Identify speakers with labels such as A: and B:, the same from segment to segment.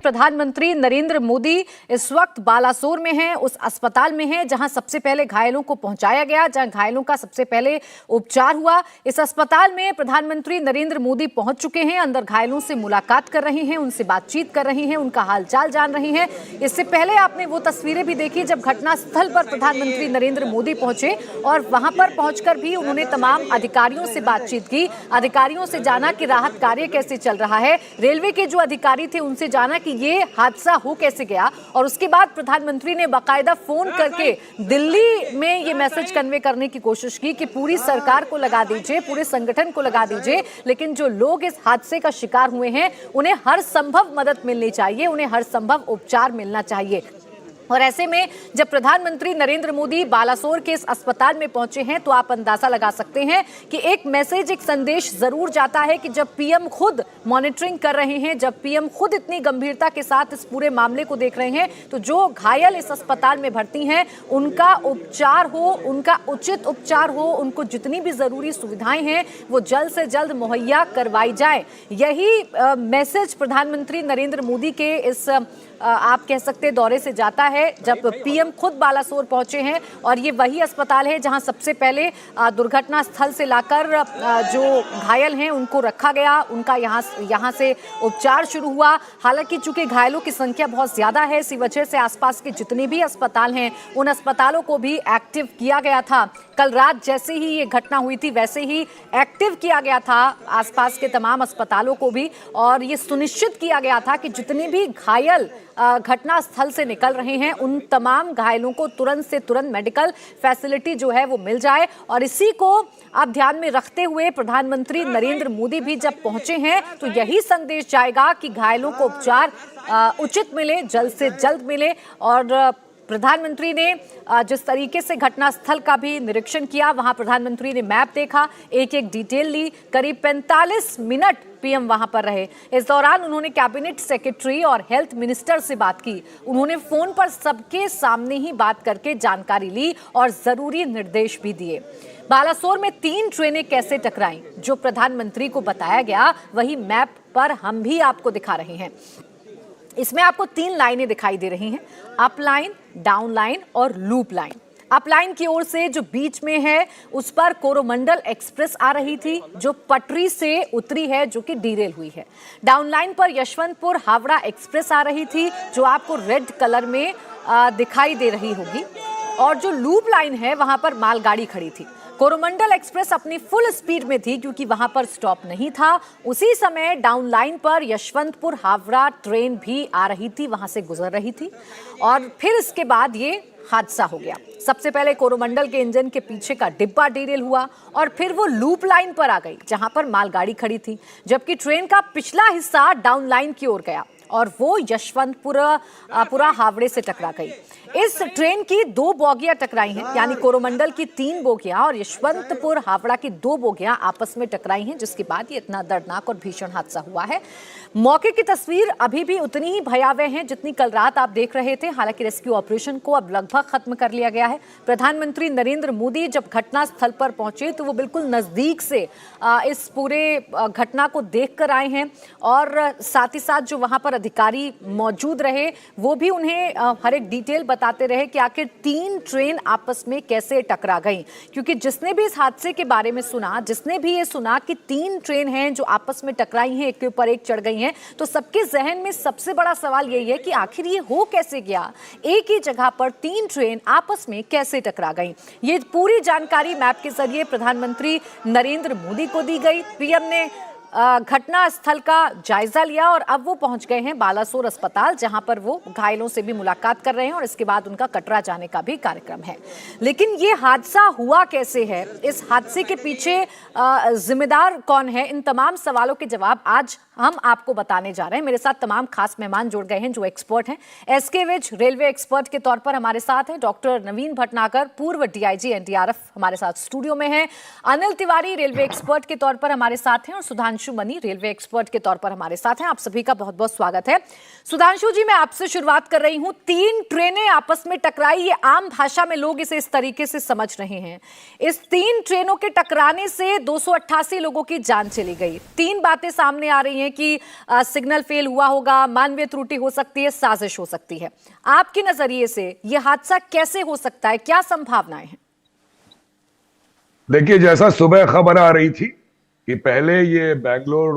A: प्रधानमंत्री नरेंद्र मोदी इस वक्त बालासोर में हैं, उस अस्पताल में हैं जहां सबसे पहले घायलों को पहुंचाया गया, जहां घायलों का सबसे पहले उपचार हुआ। इस अस्पताल में प्रधानमंत्री नरेंद्र मोदी पहुंच चुके हैं, अंदर घायलों से मुलाकात कर रहे हैं, उनसे बातचीत कर रहे हैं, उनका हालचाल जान रहे हैं। इससे पहले आपने वो तस्वीरें भी देखी जब घटनास्थल पर प्रधानमंत्री नरेंद्र मोदी पहुंचे और वहां पर पहुंचकर भी उन्होंने तमाम अधिकारियों से बातचीत की, अधिकारियों से जाना कि राहत कार्य कैसे चल रहा है। रेलवे के जो अधिकारी थे उनसे जाना कि ये हादसा हो कैसे गया, और उसके बाद प्रधानमंत्री ने बाकायदा फोन करके दिल्ली में ये मैसेज कन्वे करने की कोशिश की कि पूरी सरकार को लगा दीजिए, पूरे संगठन को लगा दीजिए, लेकिन जो लोग इस हादसे का शिकार हुए हैं उन्हें हर संभव मदद मिलनी चाहिए, उन्हें हर संभव उपचार मिलना चाहिए। और ऐसे में जब प्रधानमंत्री नरेंद्र मोदी बालासोर के इस अस्पताल में पहुंचे हैं तो आप अंदाजा लगा सकते हैं कि एक मैसेज, एक संदेश जरूर जाता है कि जब पीएम खुद मॉनिटरिंग कर रहे हैं, जब पीएम खुद इतनी गंभीरता के साथ इस पूरे मामले को देख रहे हैं, तो जो घायल इस अस्पताल में भर्ती हैं उनका उपचार हो, उनका उचित उपचार हो, उनको जितनी भी जरूरी सुविधाएं हैं वो जल्द से जल्द मुहैया करवाई जाए। यही मैसेज प्रधानमंत्री नरेंद्र मोदी के इस आप कह सकते दौरे से जाता है जब पीएम खुद बालासोर पहुंचे हैं। और ये वही अस्पताल है जहां सबसे पहले दुर्घटना स्थल से लाकर जो घायल हैं उनको रखा गया, उनका यहां से उपचार शुरू हुआ। हालांकि चूंकि घायलों की संख्या बहुत ज्यादा है, इसी वजह से आसपास के जितने भी अस्पताल हैं उन अस्पतालों को भी एक्टिव किया गया था। कल रात जैसे ही ये घटना हुई थी वैसे ही एक्टिव किया गया था आसपास के तमाम अस्पतालों को भी, और ये सुनिश्चित किया गया था कि जितने भी घायल घटना स्थल से निकल रहे हैं उन तमाम घायलों को तुरंत से तुरंत मेडिकल फैसिलिटी जो है वो मिल जाए। और इसी को आप ध्यान में रखते हुए प्रधानमंत्री नरेंद्र मोदी भी जब पहुंचे हैं तो यही संदेश जाएगा कि घायलों को उपचार उचित मिले, जल्द से जल्द मिले। और प्रधानमंत्री ने जिस तरीके से घटनास्थल का भी निरीक्षण किया, वहां प्रधानमंत्री ने मैप देखा, एक एक डिटेल ली, करीब 45 मिनट पीएम वहां पर रहे। इस दौरान उन्होंने कैबिनेट सेक्रेटरी और हेल्थ मिनिस्टर से बात की, उन्होंने फोन पर सबके सामने ही बात करके जानकारी ली और जरूरी निर्देश भी दिए। बालासोर में 3 ट्रेनें कैसे टकराईं, जो प्रधानमंत्री को बताया गया वही मैप पर हम भी आपको दिखा रहे हैं। इसमें आपको 3 लाइनें दिखाई दे रही हैं, अप लाइन, डाउन लाइन और लूप लाइन। अप लाइन की ओर से जो बीच में है उस पर कोरोमंडल एक्सप्रेस आ रही थी जो पटरी से उतरी है, जो कि डीरेल हुई है। डाउन लाइन पर यशवंतपुर हावड़ा एक्सप्रेस आ रही थी जो आपको रेड कलर में दिखाई दे रही होगी, और जो लूप लाइन है वहां पर मालगाड़ी खड़ी थी। कोरोमंडल एक्सप्रेस अपनी फुल स्पीड में थी क्योंकि वहां पर स्टॉप नहीं था। उसी समय डाउन लाइन पर यशवंतपुर हावड़ा ट्रेन भी आ रही थी, वहां से गुजर रही थी, और फिर इसके बाद ये हादसा हो गया। सबसे पहले कोरोमंडल के इंजन के पीछे का डिब्बा डीरेल हुआ और फिर वो लूप लाइन पर आ गई जहां पर मालगाड़ी खड़ी थी, जबकि ट्रेन का पिछला हिस्सा डाउन लाइन की ओर गया और वो यशवंतपुरा हावड़े से टकरा गई। इस ट्रेन की 2 बोगियां टकराई हैं, यानी कोरोमंडल की 3 बोगियां और यशवंतपुर हावड़ा की 2 बोगियां आपस में टकराई हैं, जिसके बाद ये इतना दर्दनाक और भीषण हादसा हुआ है। मौके की तस्वीर अभी भी उतनी ही भयावह है जितनी कल रात आप देख रहे थे। हालांकि रेस्क्यू ऑपरेशन को अब लगभग खत्म कर लिया गया है। प्रधानमंत्री नरेंद्र मोदी जब घटनास्थल पर पहुंचे तो वो बिल्कुल नजदीक से इस पूरे घटना को देख कर आए हैं, और साथ ही साथ जो वहां पर अधिकारी मौजूद रहे वो भी उन्हें हर एक डिटेल बताते रहे कि आखिर 3 ट्रेन आपस में कैसे टकरा गई। क्योंकि जिसने भी इस हादसे के बारे में सुना, जिसने भी ये सुना कि 3 ट्रेन हैं जो आपस में टकराई हैं, एक के ऊपर एक चढ़ गई हैं, तो सबके जहन में सबसे बड़ा सवाल यही है कि आखिर ये हो कैसे गया, एक ही जगह पर 3 ट्रेन आपस में कैसे टकरा गई। ये पूरी जानकारी मैप के जरिए प्रधानमंत्री नरेंद्र मोदी को दी गई। पीएम ने घटना स्थल का जायजा लिया और अब वो पहुंच गए हैं बालासोर अस्पताल, जहां पर वो घायलों से भी मुलाकात कर रहे हैं और इसके बाद उनका कटरा जाने का भी कार्यक्रम है। लेकिन ये हादसा हुआ कैसे है, इस हादसे के पीछे जिम्मेदार कौन है, इन तमाम सवालों के जवाब आज हम आपको बताने जा रहे हैं। मेरे साथ तमाम खास मेहमान जुड़ गए हैं जो एक्सपर्ट हैं। एसके विज रेलवे एक्सपर्ट के तौर पर हमारे साथ हैं, डॉक्टर नवीन भटनागर पूर्व डीआईजी एनडीआरएफ हमारे साथ स्टूडियो में हैं, अनिल तिवारी रेलवे एक्सपर्ट के तौर पर हमारे साथ हैं, और Sudhanshu Sudhanshu money railway expert के तौर पर हमारे साथ हैं। आप सभी का बहुत बहुत स्वागत है। सुधांशु जी, मैं आपसे शुरुआत कर रही हूं। 3 ट्रेनें आपस में टकराई, ये आम भाषा में लोग इसे इस तरीके से समझ रहे हैं। इस 3 ट्रेनों के टकराने से 288 लोगों की जान चली गई। 3 बातें सामने आ रही हैं कि सिग्नल फेल हुआ होगा, मानवीय त्रुटि हो सकती है, साजिश हो सकती है। आपके नजरिए से यह हादसा कैसे हो सकता है, क्या संभावनाएं हैं?
B: देखिए, जैसा सुबह खबर आ रही थी कि पहले ये बेंगलोर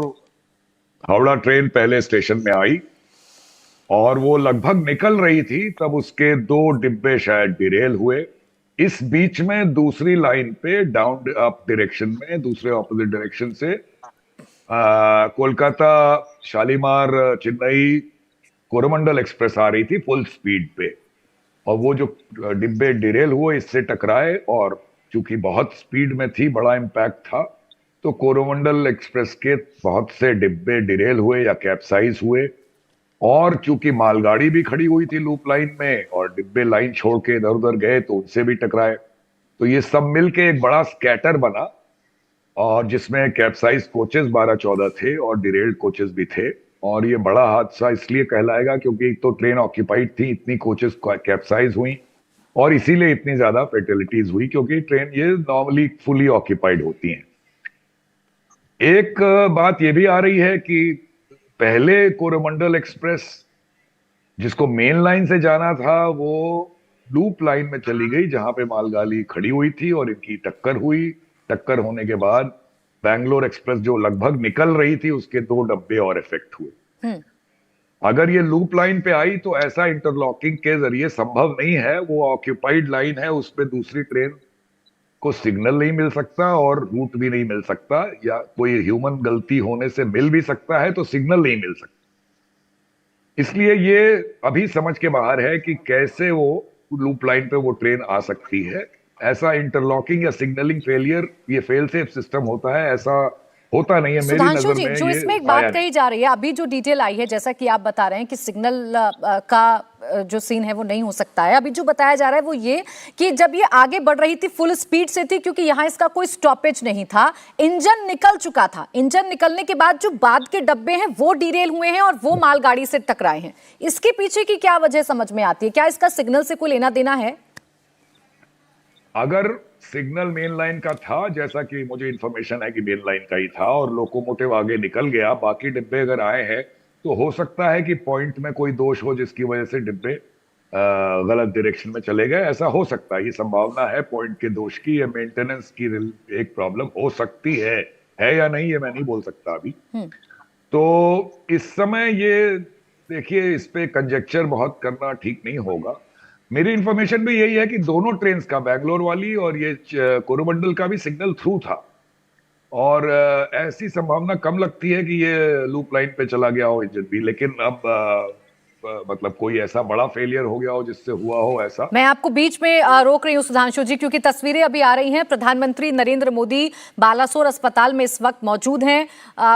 B: हावड़ा ट्रेन पहले स्टेशन में आई और वो लगभग निकल रही थी, तब उसके 2 डिब्बे शायद डिरेल हुए। इस बीच में दूसरी लाइन पे डाउन अप डायरेक्शन में, दूसरे ऑपोजिट डायरेक्शन से कोलकाता शालीमार चेन्नई कोरोमंडल एक्सप्रेस आ रही थी फुल स्पीड पे, और वो जो डिब्बे डिरेल हुए इससे टकराए, और चूंकि बहुत स्पीड में थी, बड़ा इम्पैक्ट था, तो कोरोमंडल एक्सप्रेस के बहुत से डिब्बे डिरेल हुए या कैप्साइज हुए। और चूंकि मालगाड़ी भी खड़ी हुई थी लूप लाइन में और डिब्बे लाइन छोड़ के इधर उधर गए तो उनसे भी टकराए। तो ये सब मिलके एक बड़ा स्कैटर बना, और जिसमें कैप्साइज कोचेस 12-14 थे और डिरेल्ड कोचेस भी थे। और ये बड़ा हादसा इसलिए कहलाएगा क्योंकि एक तो ट्रेन ऑक्यूपाइड थी, इतनी कोचेस कैप्साइज हुई, और इसीलिए इतनी ज्यादा फेटेलिटीज हुई, क्योंकि ट्रेन ये नॉर्मली फुली ऑक्यूपाइड होती हैं। एक बात ये भी आ रही है कि पहले कोरोमंडल एक्सप्रेस, जिसको मेन लाइन से जाना था, वो लूप लाइन में चली गई जहां पे मालगाड़ी खड़ी हुई थी और इनकी टक्कर हुई। टक्कर होने के बाद बैंगलोर एक्सप्रेस जो लगभग निकल रही थी, उसके 2 डब्बे और इफेक्ट हुए। अगर ये लूप लाइन पे आई तो ऐसा इंटरलॉकिंग के जरिए संभव नहीं है। वो ऑक्यूपाइड लाइन है, उस पे दूसरी ट्रेन को सिग्नल नहीं मिल सकता और रूट भी नहीं मिल सकता, या कोई ह्यूमन गलती होने से मिल भी सकता है तो सिग्नल नहीं मिल सकता। इसलिए ये अभी समझ के बाहर है कि कैसे वो लूप लाइन पे वो ट्रेन आ सकती है। ऐसा इंटरलॉकिंग या सिग्नलिंग फेलियर, ये फेल सेफ सिस्टम होता है, ऐसा होता नहीं है मेरी नजर में।
A: जो इसमें एक बात कही जा रही है, अभी जो डिटेल आई है, जैसा कि आप बता रहे हैं कि सिग्नल का जो सीन है वो नहीं हो सकता है। अभी जो बताया जा रहा है वो ये कि जब ये आगे बढ़ रही थी फुल स्पीड से थी, क्योंकि यहाँ इसका कोई स्टॉपेज नहीं था, इंजन निकल चुका था। इंजन निकलने के बाद जो बाद के डब्बे हैं वो डिरेल हुए हैं और वो मालगाड़ी से टकराए हैं। इसके पीछे की क्या वजह समझ में आती है? क्या इसका सिग्नल से कोई लेना देना है?
B: अगर सिग्नल मेन लाइन का था, जैसा कि मुझे इंफॉर्मेशन है कि मेन लाइन का ही था, और लोकोमोटिव आगे निकल गया, बाकी डिब्बे अगर आए हैं, तो हो सकता है कि पॉइंट में कोई दोष हो जिसकी वजह से डिब्बे गलत डायरेक्शन में चले गए। ऐसा हो सकता है, ये संभावना है पॉइंट के दोष की या मेंटेनेंस की एक प्रॉब्लम हो सकती है या नहीं, ये मैं नहीं बोल सकता अभी। तो इस समय ये देखिए, इस पे कंजेक्चर बहुत करना ठीक नहीं होगा। मेरी इंफॉर्मेशन भी यही है कि दोनों ट्रेन्स का, बैंगलोर वाली और ये कोरोमंडल का भी सिग्नल थ्रू था, और ऐसी संभावना कम लगती है कि ये लूप लाइन पे चला गया हो इंजन भी। लेकिन अब मतलब कोई ऐसा बड़ा फेलियर हो गया हो जिससे हुआ हो ऐसा।
A: मैं आपको बीच में रोक रही हूं सुधांशु जी, क्योंकि तस्वीरें अभी आ रही हैं। प्रधानमंत्री नरेंद्र मोदी बालासोर अस्पताल में इस वक्त मौजूद हैं।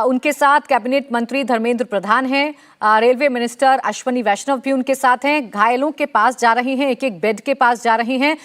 A: उनके साथ कैबिनेट मंत्री धर्मेंद्र प्रधान हैं, रेलवे मिनिस्टर अश्वनी वैष्णव भी उनके साथ हैं। घायलों के पास जा रहे हैं, एक एक बेड के पास जा रहे हैं,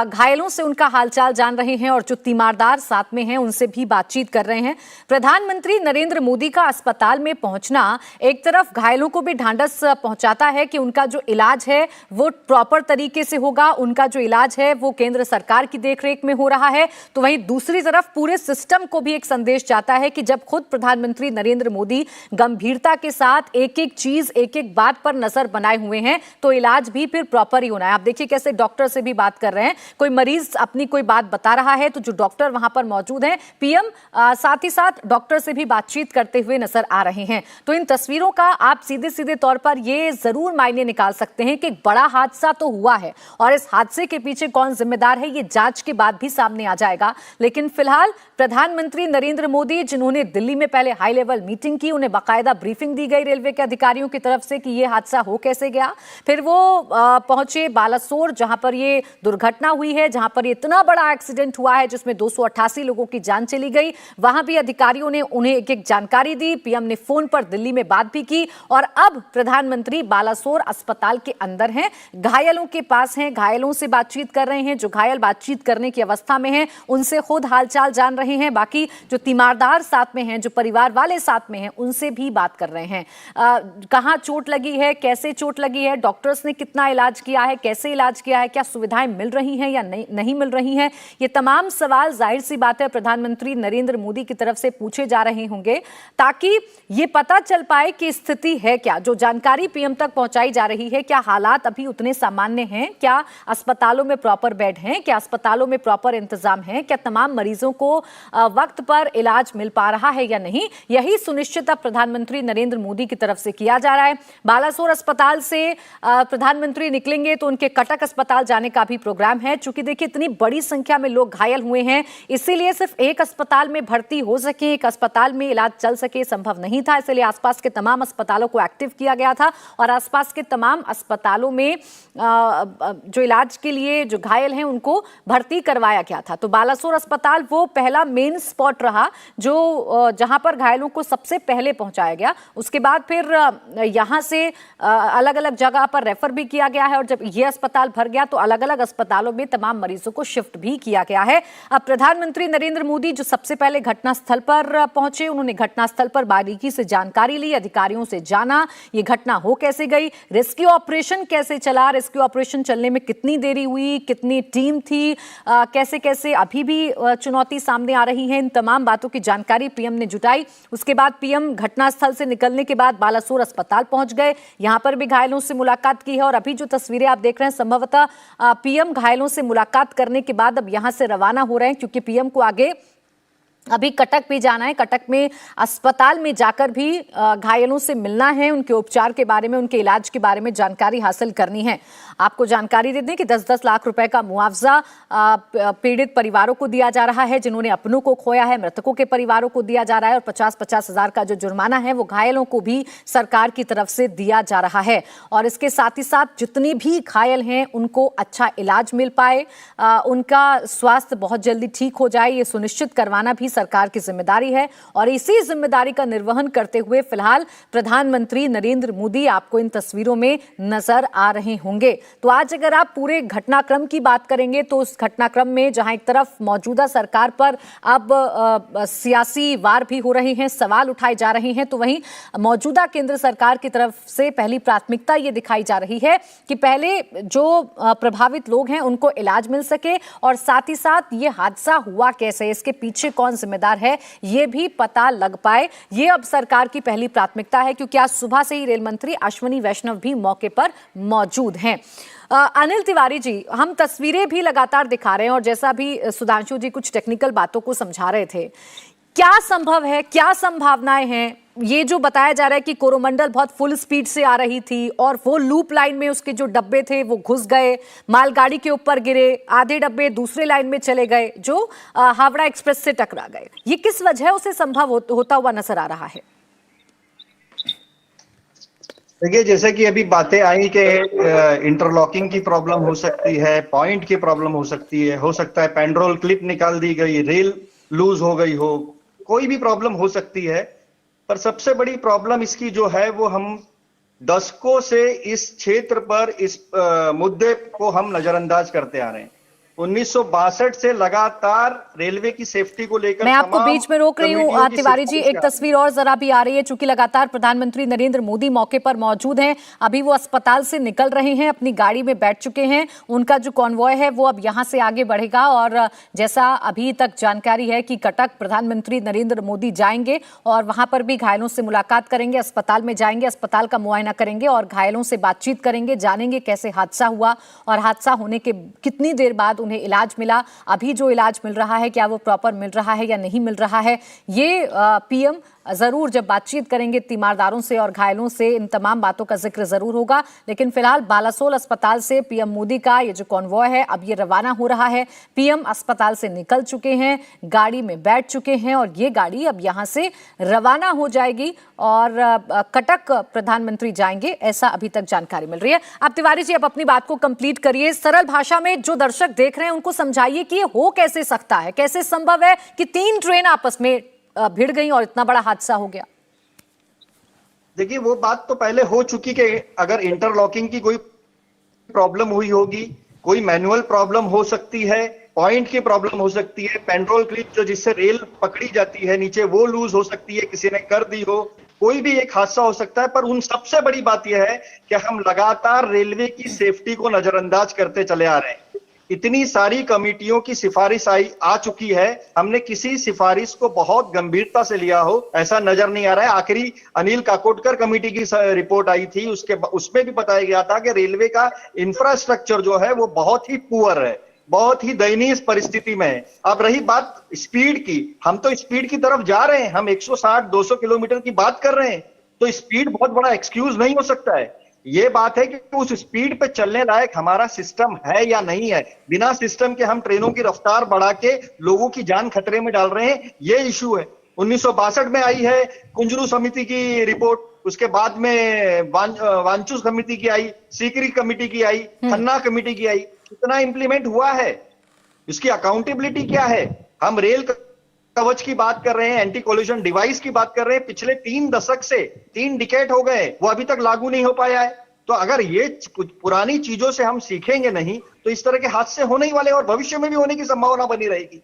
A: घायलों से उनका हालचाल जान रहे हैं, और जो तीमारदार साथ में हैं उनसे भी बातचीत कर रहे हैं। प्रधानमंत्री नरेंद्र मोदी का अस्पताल में पहुंचना एक तरफ घायलों को भी ढांढस पहुंचाता है कि उनका जो इलाज है वो प्रॉपर तरीके से होगा, उनका जो इलाज है वो केंद्र सरकार की देखरेख में हो रहा है। तो वहीं दूसरी तरफ पूरे सिस्टम को भी एक संदेश जाता है कि जब खुद प्रधानमंत्री नरेंद्र मोदी गंभीरता के साथ एक एक चीज, एक एक बात पर नजर बनाए हुए हैं, तो इलाज भी फिर प्रॉपर ही होना है। आप देखिए कैसे डॉक्टर से भी बात कर रहे हैं, कोई मरीज अपनी कोई बात बता रहा है तो जो डॉक्टर वहां पर मौजूद हैं, पीएम साथ ही साथ डॉक्टर से भी बातचीत करते हुए नजर आ रहे हैं। तो इन तस्वीरों का आप सीधे सीधे तौर पर ये जरूर मायने निकाल सकते हैं कि एक बड़ा हादसा तो हुआ है, और इस हादसे के पीछे कौन जिम्मेदार है ये जांच के बाद भी सामने आ जाएगा। लेकिन फिलहाल प्रधानमंत्री नरेंद्र मोदी, जिन्होंने दिल्ली में पहले हाई लेवल मीटिंग की, उन्हें बाकायदा ब्रीफिंग दी गई रेलवे के अधिकारियों की तरफ से कि ये हादसा हो कैसे गया। फिर वो पहुंचे बालासोर, जहां पर ये दुर्घटना हुई है, जहां पर इतना बड़ा एक्सीडेंट हुआ है जिसमें 288 लोगों की जान चली गई। वहां भी अधिकारियों ने उन्हें एक एक जानकारी दी। पीएम ने फोन पर दिल्ली में बात भी की और अब प्रधानमंत्री बालासोर अस्पताल के अंदर हैं, घायलों के पास हैं, घायलों से बातचीत कर रहे हैं। जो घायल बातचीत करने की अवस्था में हैं उनसे खुद हालचाल जान रहे हैं। बाकी जो तीमारदार साथ में हैं, जो परिवार वाले साथ में हैं, उनसे भी बात कर रहे हैं। कहां चोट लगी है, कैसे चोट लगी है, डॉक्टर्स ने कितना इलाज किया है, कैसे इलाज किया है, क्या सुविधाएं मिल रही हैं या नहीं मिल रही हैं, ये तमाम सवाल जाहिर सी बात है प्रधानमंत्री नरेंद्र मोदी की तरफ से पूछे जा रहे होंगे, ताकि ये पता चल पाए कि स्थिति है क्या। जो जानकारी पीएम तक पहुंचाई जा रही है, क्या हालात अभी उतने सामान्य हैं, क्या अस्पतालों में प्रॉपर बेड हैं, क्या अस्पतालों में प्रॉपर इंतजाम है, क्या तमाम मरीजों को वक्त पर इलाज मिल पा रहा है या नहीं, यही सुनिश्चित अब प्रधानमंत्री नरेंद्र मोदी की तरफ से किया जा रहा है। बालासोर अस्पताल से प्रधानमंत्री निकलेंगे तो उनके कटक अस्पताल जाने का भी प्रोग्राम है। चूंकि देखिए इतनी बड़ी संख्या में लोग घायल हुए हैं, इसीलिए सिर्फ एक अस्पताल में भर्ती हो सके, एक अस्पताल में इलाज चल सके, संभव नहीं था। इसलिए आसपास के तमाम अस्पतालों को एक्टिव किया गया था और आसपास के तमाम अस्पतालों में जो इलाज के लिए जो घायल हैं उनको भर्ती करवाया गया था। तो बालासोर अस्पताल वो पहला मेन स्पॉट रहा जो जहां पर घायलों को सबसे पहले पहुंचाया गया। उसके बाद फिर यहां से अलग अलग जगह पर रेफर भी किया गया है और जब ये अस्पताल भर गया तो अलग अलग अस्पतालों में तमाम मरीजों को शिफ्ट भी किया गया है। अब प्रधानमंत्री नरेंद्र मोदी जो सबसे पहले घटनास्थल पर पहुंचे, उन्होंने घटनास्थल पर बारीकी से जानकारी ली, अधिकारियों से जाना ये घटना हो कैसे गई, रेस्क्यू ऑपरेशन कैसे चला, रेस्क्यू ऑपरेशन चलने में कितनी देरी हुई, कितनी टीम थी, कैसे कैसे अभी भी चुनौती सामने आ रही है, इन तमाम बातों की जानकारी पीएम ने जुटाई। उसके बाद पीएम घटनास्थल से निकलने के बाद बालासोर अस्पताल पहुंच गए, यहां पर भी घायलों से मुलाकात की है और अभी जो तस्वीरें आप देख रहे हैं संभवतः पीएम घायलों से मुलाकात करने के बाद अब यहां से रवाना हो रहे हैं, क्योंकि पीएम को आगे अभी कटक भी जाना है। कटक में अस्पताल में जाकर भी घायलों से मिलना है, उनके उपचार के बारे में, उनके इलाज के बारे में जानकारी हासिल करनी है। आपको जानकारी दे दें कि 10-10 लाख रुपए का मुआवजा पीड़ित परिवारों को दिया जा रहा है जिन्होंने अपनों को खोया है, मृतकों के परिवारों को दिया जा रहा है और 50-50 हजार का जो जुर्माना है वो घायलों को भी सरकार की तरफ से दिया जा रहा है। और इसके साथ ही साथ जितने भी घायल हैं उनको अच्छा इलाज मिल पाए, उनका स्वास्थ्य बहुत जल्दी ठीक हो जाए, ये सुनिश्चित करवाना भी सरकार की जिम्मेदारी है। और इसी जिम्मेदारी का निर्वहन करते हुए फिलहाल प्रधानमंत्री नरेंद्र मोदी आपको इन तस्वीरों में नजर आ रहे होंगे। तो आज अगर आप पूरे घटनाक्रम की बात करेंगे तो उस घटनाक्रम में जहां एक तरफ मौजूदा सरकार पर अब सियासी वार भी हो रहे हैं, सवाल उठाए जा रहे हैं, तो वहीं मौजूदा केंद्र सरकार की तरफ से पहली प्राथमिकता ये दिखाई जा रही है कि पहले जो प्रभावित लोग हैं उनको इलाज मिल सके और साथ ही साथ ये हादसा हुआ कैसे, इसके पीछे कौन जिम्मेदार है, ये भी पता लग पाए। ये अब सरकार की पहली प्राथमिकता है, क्योंकि आज सुबह से ही रेल मंत्री अश्विनी वैष्णव भी मौके पर मौजूद हैं। अनिल तिवारी जी, हम तस्वीरें भी लगातार दिखा रहे हैं और जैसा भी सुधांशु जी कुछ टेक्निकल बातों को समझा रहे थे, क्या संभव है, क्या संभावनाएं हैं? ये जो बताया जा रहा है कि कोरोमंडल बहुत फुल स्पीड से आ रही थी और वो लूप लाइन में उसके जो डब्बे थे वो घुस गए, मालगाड़ी के ऊपर गिरे, आधे डब्बे दूसरे लाइन में चले गए जो हावड़ा एक्सप्रेस से टकरा गए, ये किस वजह उसे संभव होता हुआ नजर आ रहा है?
C: देखिए, जैसे कि अभी बातें आई कि इंटरलॉकिंग की प्रॉब्लम हो सकती है, पॉइंट की प्रॉब्लम हो सकती है, हो सकता है पेंड्रोल क्लिप निकाल दी गई, रेल लूज हो गई हो, कोई भी प्रॉब्लम हो सकती है। पर सबसे बड़ी प्रॉब्लम इसकी जो है वो हम दशकों से इस क्षेत्र पर इस मुद्दे को हम नजरअंदाज करते आ रहे हैं। 1962 से लगातार रेलवे की सेफ्टी को लेकर
A: मैं आपको बीच में रोक रही हूँ तिवारी जी, एक तस्वीर और जरा भी आ रही है, चूंकि लगातार प्रधानमंत्री नरेंद्र मोदी मौके पर मौजूद हैं, अभी वो अस्पताल से निकल रहे हैं, अपनी गाड़ी में बैठ चुके हैं, उनका जो कॉन्वॉय है वो अब यहां से आगे बढ़ेगा और जैसा अभी तक जानकारी है कि कटक प्रधानमंत्री नरेंद्र मोदी जाएंगे और वहां पर भी घायलों से मुलाकात करेंगे, अस्पताल में जाएंगे, अस्पताल का मुआयना करेंगे और घायलों से बातचीत करेंगे, जानेंगे कैसे हादसा हुआ और हादसा होने के कितनी देर बाद उन्हें इलाज मिला, अभी जो इलाज मिल रहा है क्या वो प्रॉपर मिल रहा है या नहीं मिल रहा है, ये पीएम जरूर जब बातचीत करेंगे तीमारदारों से और घायलों से इन तमाम बातों का जिक्र जरूर होगा। लेकिन फिलहाल बालासोल अस्पताल से पीएम मोदी का ये जो कॉन्वॉय है अब ये रवाना हो रहा है। पीएम अस्पताल से निकल चुके हैं, गाड़ी में बैठ चुके हैं और ये गाड़ी अब यहां से रवाना हो जाएगी और कटक प्रधानमंत्री जाएंगे, ऐसा अभी तक जानकारी मिल रही है। अब तिवारी जी अब अपनी बात को कंप्लीट करिए, सरल भाषा में जो दर्शक देख रहे हैं उनको समझाइए कि ये हो कैसे सकता है, कैसे संभव है कि 3 ट्रेन आपस में भिड़ गई और इतना बड़ा हादसा हो गया।
C: देखिए वो बात तो पहले हो चुकी कि अगर इंटरलॉकिंग की कोई प्रॉब्लम हुई होगी, कोई मैनुअल प्रॉब्लम हो सकती है, पॉइंट की प्रॉब्लम हो सकती है, पेट्रोल क्लिप जो जिससे रेल पकड़ी जाती है नीचे वो लूज हो सकती है, किसी ने कर दी हो, कोई भी एक हादसा हो सकता है। पर उन सबसे बड़ी बात यह है कि हम लगातार रेलवे की सेफ्टी को नजरअंदाज करते चले आ रहे हैं। इतनी सारी कमेटियों की सिफारिश आ चुकी है, हमने किसी सिफारिश को बहुत गंभीरता से लिया हो ऐसा नजर नहीं आ रहा है। आखिरी अनिल काकोडकर कमेटी की रिपोर्ट आई थी, उसमें भी बताया गया था कि रेलवे का इंफ्रास्ट्रक्चर जो है वो बहुत ही पुअर है, बहुत ही दयनीय परिस्थिति में है। अब रही बात स्पीड की, हम तो स्पीड की तरफ जा रहे हैं, हम 160-200 किलोमीटर की बात कर रहे हैं, तो स्पीड बहुत बड़ा एक्सक्यूज नहीं हो सकता है। ये बात है कि उस स्पीड पे चलने लायक हमारा सिस्टम है या नहीं है। बिना सिस्टम के हम ट्रेनों की रफ्तार बढ़ा के लोगों की जान खतरे में डाल रहे हैं, ये इशू है। 1962 में आई है कुंजरू समिति की रिपोर्ट, उसके बाद में वांचू समिति की आई, सीकरी कमेटी की आई, खन्ना कमेटी की आई। कितना इंप्लीमेंट हुआ है, इसकी अकाउंटेबिलिटी क्या है? हम रेल कवच की बात कर रहे हैं, एंटी कोलिजन डिवाइस की बात कर रहे हैं, पिछले 3 दशक से 3 डिकेड हो गए, वो अभी तक लागू नहीं हो पाया है। तो अगर ये पुरानी चीजों से हम सीखेंगे नहीं तो इस तरह के हादसे होने ही वाले और भविष्य में भी होने की संभावना बनी रहेगी।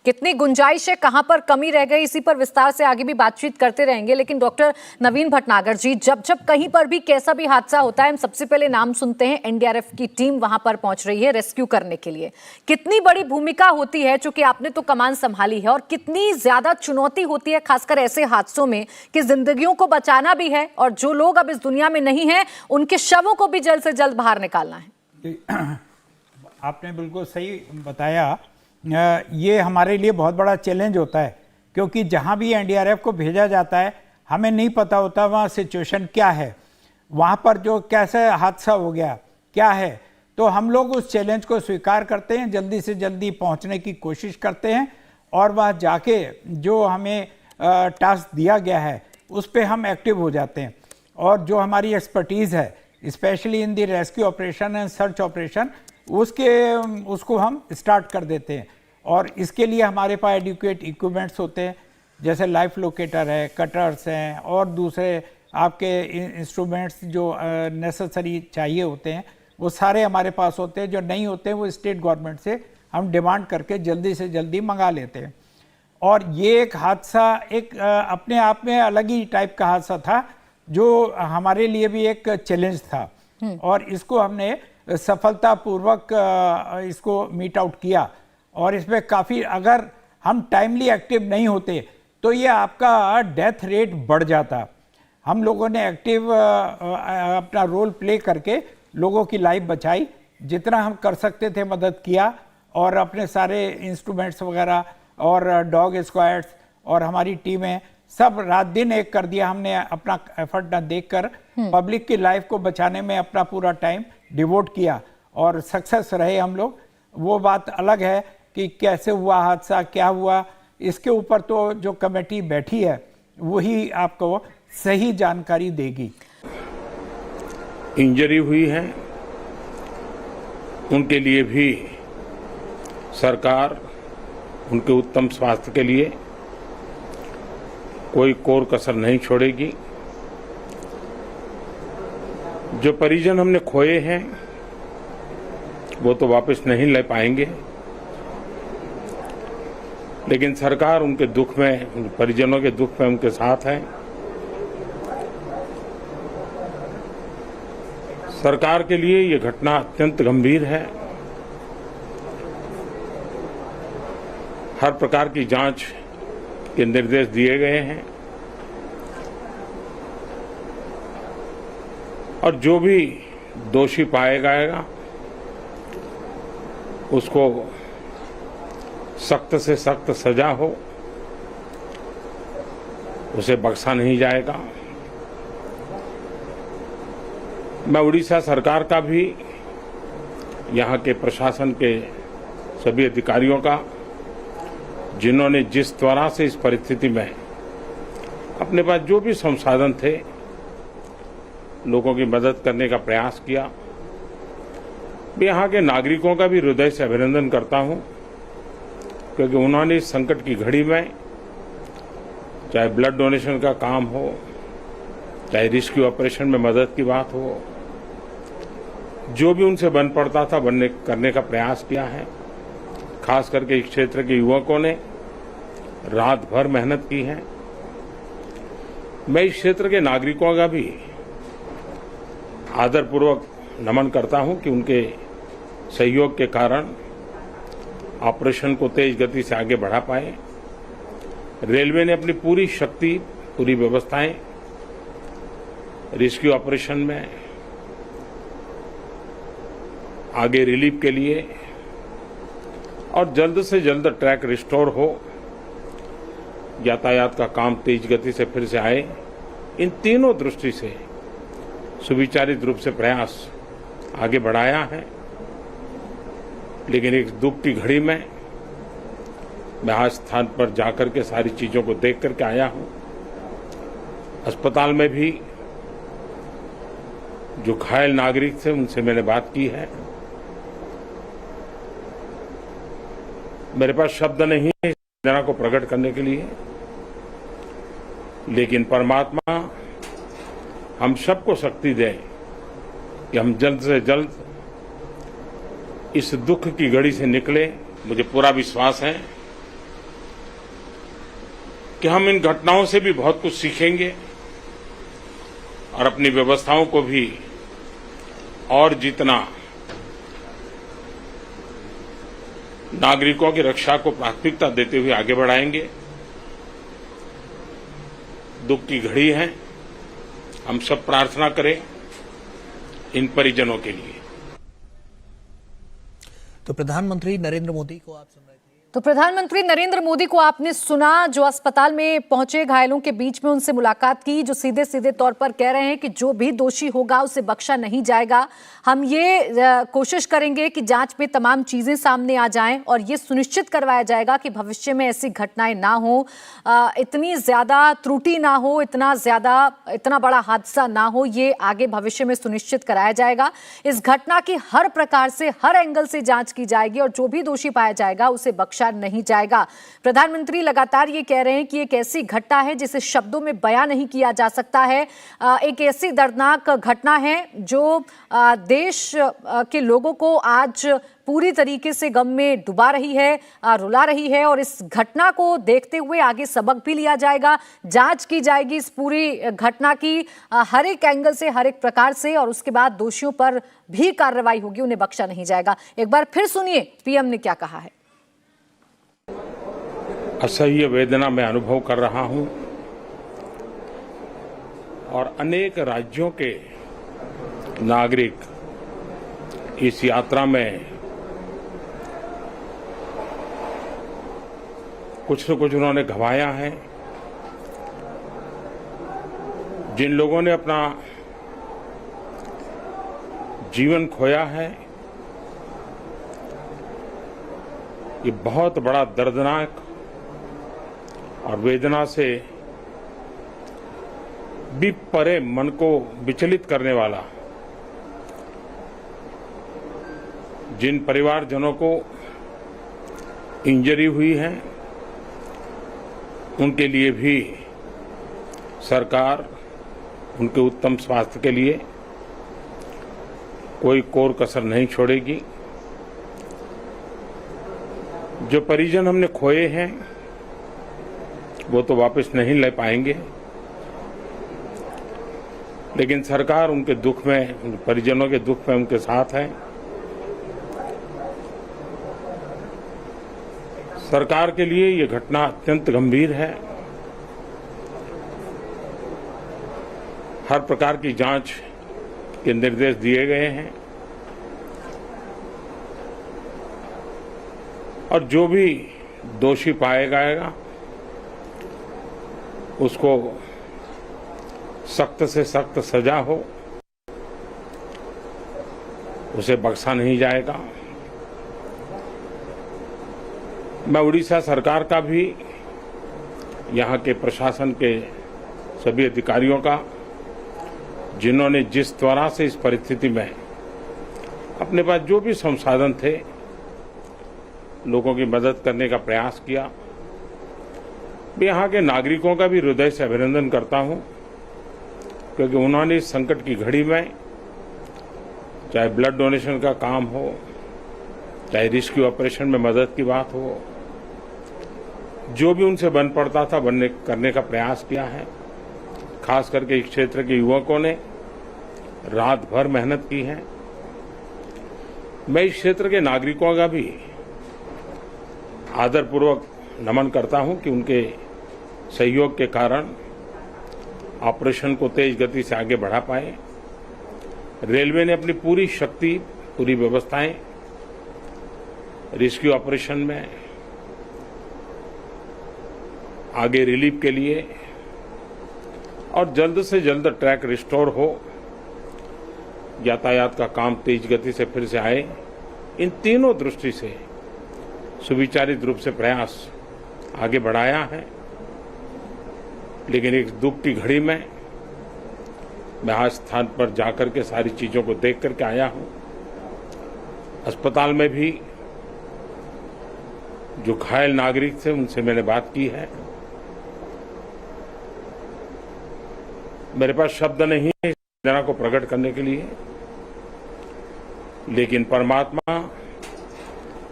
A: कितनी गुंजाइश है, कहां पर कमी रह गई, इसी पर विस्तार से आगे भी बातचीत करते रहेंगे। लेकिन डॉक्टर नवीन भटनागर जी, जब जब कहीं पर भी कैसा भी हादसा होता है हम सबसे पहले नाम सुनते हैं एनडीआरएफ की टीम वहां पर पहुंच रही है रेस्क्यू करने के लिए। कितनी बड़ी भूमिका होती है, चूंकि आपने तो कमान संभाली है, और कितनी ज्यादा चुनौती होती है खासकर ऐसे हादसों में कि जिंदगियों को बचाना भी है और जो लोग अब इस दुनिया में नहीं है उनके शवों को भी जल्द से जल्द बाहर निकालना है।
D: आपने बिल्कुल सही बताया। ये हमारे लिए बहुत बड़ा चैलेंज होता है क्योंकि जहाँ भी एनडीआरएफ को भेजा जाता है हमें नहीं पता होता वहाँ सिचुएशन क्या है, वहाँ पर जो कैसे हादसा हो गया क्या है। तो हम लोग उस चैलेंज को स्वीकार करते हैं, जल्दी से जल्दी पहुँचने की कोशिश करते हैं और वहाँ जाके जो हमें टास्क दिया गया है उस पर हम एक्टिव हो जाते हैं। और जो हमारी एक्सपर्टीज़ है specially in the rescue operation and search operation उसको हम स्टार्ट कर देते हैं। और इसके लिए हमारे पास एडिक्वेट इक्विपमेंट्स होते हैं, जैसे लाइफ लोकेटर है, कटर्स हैं और दूसरे आपके इंस्ट्रूमेंट्स जो नेसेसरी चाहिए होते हैं वो सारे हमारे पास होते हैं। जो नहीं होते हैं वो स्टेट गवर्नमेंट से हम डिमांड करके जल्दी से जल्दी मंगा लेते हैं। और ये एक हादसा एक अपने आप में अलग ही टाइप का हादसा था जो हमारे लिए भी एक चैलेंज था और इसको हमने सफलतापूर्वक इसको मीट आउट किया। और इसमें काफ़ी अगर हम टाइमली एक्टिव नहीं होते तो ये आपका डेथ रेट बढ़ जाता। हम लोगों ने एक्टिव अपना रोल प्ले करके लोगों की लाइफ बचाई, जितना हम कर सकते थे मदद किया और अपने सारे इंस्ट्रूमेंट्स वगैरह और डॉग स्क्वाड्स और हमारी टीमें सब रात दिन एक कर दिया। हमने अपना एफर्ट न देखकर पब्लिक की लाइफ को बचाने में अपना पूरा टाइम डिवोट किया और सक्सेस रहे हम लोग। वो बात अलग है कि कैसे हुआ हादसा, क्या हुआ, इसके ऊपर तो जो कमेटी बैठी है वही आपको सही जानकारी देगी।
E: इंजरी हुई है उनके लिए भी सरकार उनके उत्तम स्वास्थ्य के लिए कोई कोर कसर नहीं छोड़ेगी। जो परिजन हमने खोए हैं वो तो वापस नहीं ले पाएंगे, लेकिन सरकार उनके दुख में, उनके परिजनों के दुख में उनके साथ है। सरकार के लिए ये घटना अत्यंत गंभीर है। हर प्रकार की जांच के निर्देश दिए गए हैं और जो भी दोषी पाया जाएगा उसको सख्त से सख्त सजा हो, उसे बख्शा नहीं जाएगा। मैं उड़ीसा सरकार का भी, यहाँ के प्रशासन के सभी अधिकारियों का, जिन्होंने जिस तरह से इस परिस्थिति में अपने पास जो भी संसाधन थे लोगों की मदद करने का प्रयास किया, मैं यहाँ के नागरिकों का भी हृदय से अभिनंदन करता हूं, क्योंकि उन्होंने इस संकट की घड़ी में, चाहे ब्लड डोनेशन का काम हो, चाहे रेस्क्यू ऑपरेशन में मदद की बात हो, जो भी उनसे बन पड़ता था करने का प्रयास किया है। खास करके इस क्षेत्र के युवकों ने रात भर मेहनत की है। मैं इस क्षेत्र के नागरिकों का भी आदरपूर्वक नमन करता हूं कि उनके सहयोग के कारण ऑपरेशन को तेज गति से आगे बढ़ा पाए। रेलवे ने अपनी पूरी शक्ति, पूरी व्यवस्थाएं रेस्क्यू ऑपरेशन में आगे रिलीफ के लिए, और जल्द से जल्द ट्रैक रिस्टोर हो, यातायात का काम तेज गति से फिर से आए, इन तीनों दृष्टि से सुविचारित रूप से प्रयास आगे बढ़ाया है। लेकिन एक दुख की घड़ी में मैं आज स्थान पर जाकर के सारी चीजों को देख करके आया हूं। अस्पताल में भी जो घायल नागरिक थे उनसे मैंने बात की है। मेरे पास शब्द नहीं है वेदना को प्रकट करने के लिए, लेकिन परमात्मा हम सबको शक्ति दे कि हम जल्द से जल्द इस दुख की घड़ी से निकले। मुझे पूरा विश्वास है कि हम इन घटनाओं से भी बहुत कुछ सीखेंगे और अपनी व्यवस्थाओं को भी और जितना नागरिकों की रक्षा को प्राथमिकता देते हुए आगे बढ़ाएंगे। दुख की घड़ी है, हम सब प्रार्थना करें इन परिजनों के लिए।
F: तो प्रधानमंत्री नरेंद्र मोदी को आप सुन रहे थे।
A: तो प्रधानमंत्री नरेंद्र मोदी को आपने सुना, जो अस्पताल में पहुंचे घायलों के बीच में उनसे मुलाकात की, जो सीधे सीधे तौर पर कह रहे हैं कि जो भी दोषी होगा उसे बख्शा नहीं जाएगा। हम ये कोशिश करेंगे कि जांच में तमाम चीजें सामने आ जाएं और ये सुनिश्चित करवाया जाएगा कि भविष्य में ऐसी घटनाएं ना हो, इतनी ज्यादा त्रुटि ना हो, इतना बड़ा हादसा ना हो, ये आगे भविष्य में सुनिश्चित कराया जाएगा। इस घटना की हर प्रकार से, हर एंगल से जांच की जाएगी और जो भी दोषी पाया जाएगा उसे बख्शा नहीं जाएगा। प्रधानमंत्री लगातार ये कह रहे हैं कि एक ऐसी घटना है जिसे शब्दों में बयां नहीं किया जा सकता है। एक ऐसी दर्दनाक घटना है जो देश के लोगों को आज पूरी तरीके से गम में डुबा रही है, रुला रही है, और इस घटना को देखते हुए आगे सबक भी लिया जाएगा, जांच की जाएगी इस पूरी घटना की हर एक एंगल से, हर एक प्रकार से, और उसके बाद दोषियों पर भी कार्रवाई होगी, उन्हें बख्शा नहीं जाएगा। एक बार फिर सुनिए पीएम ने क्या कहा है।
E: असह्य वेदना मैं अनुभव कर रहा हूं और अनेक राज्यों के नागरिक इस यात्रा में कुछ न कुछ उन्होंने गंवाया है। जिन लोगों ने अपना जीवन खोया है, ये बहुत बड़ा दर्दनाक और वेदना से भी परे मन को विचलित करने वाला, जिन परिवारजनों को इंजरी हुई है उनके लिए भी सरकार उनके उत्तम स्वास्थ्य के लिए कोई कोर कसर नहीं छोड़ेगी। जो परिजन हमने खोए हैं वो तो वापस नहीं ले पाएंगे, लेकिन सरकार उनके दुख में, उनके परिजनों के दुख में उनके साथ है। सरकार के लिए ये घटना अत्यंत गंभीर है। हर प्रकार की जांच के निर्देश दिए गए हैं और जो भी दोषी पाया जाएगा उसको सख्त से सख्त सजा हो, उसे बख्शा नहीं जाएगा। मैं उड़ीसा सरकार का भी, यहाँ के प्रशासन के सभी अधिकारियों का, जिन्होंने जिस तरह से इस परिस्थिति में अपने पास जो भी संसाधन थे लोगों की मदद करने का प्रयास किया, मैं यहाँ के नागरिकों का भी हृदय से अभिनंदन करता हूं, क्योंकि उन्होंने इस संकट की घड़ी में, चाहे ब्लड डोनेशन का काम हो, चाहे रेस्क्यू ऑपरेशन में मदद की बात हो, जो भी उनसे बन पड़ता था करने का प्रयास किया है। खास करके इस क्षेत्र के युवकों ने रात भर मेहनत की है। मैं इस क्षेत्र के नागरिकों का भी आदरपूर्वक नमन करता हूं कि उनके सहयोग के कारण ऑपरेशन को तेज गति से आगे बढ़ा पाए। रेलवे ने अपनी पूरी शक्ति, पूरी व्यवस्थाएं रेस्क्यू ऑपरेशन में आगे रिलीफ के लिए, और जल्द से जल्द ट्रैक रिस्टोर हो, यातायात का काम तेज गति से फिर से आए, इन तीनों दृष्टि से सुविचारित रूप से प्रयास आगे बढ़ाया है। लेकिन एक दुख की घड़ी में मैं आज स्थान पर जाकर के सारी चीजों को देख करके आया हूं। अस्पताल में भी जो घायल नागरिक थे उनसे मैंने बात की है। मेरे पास शब्द नहीं है वेदना को प्रकट करने के लिए, लेकिन परमात्मा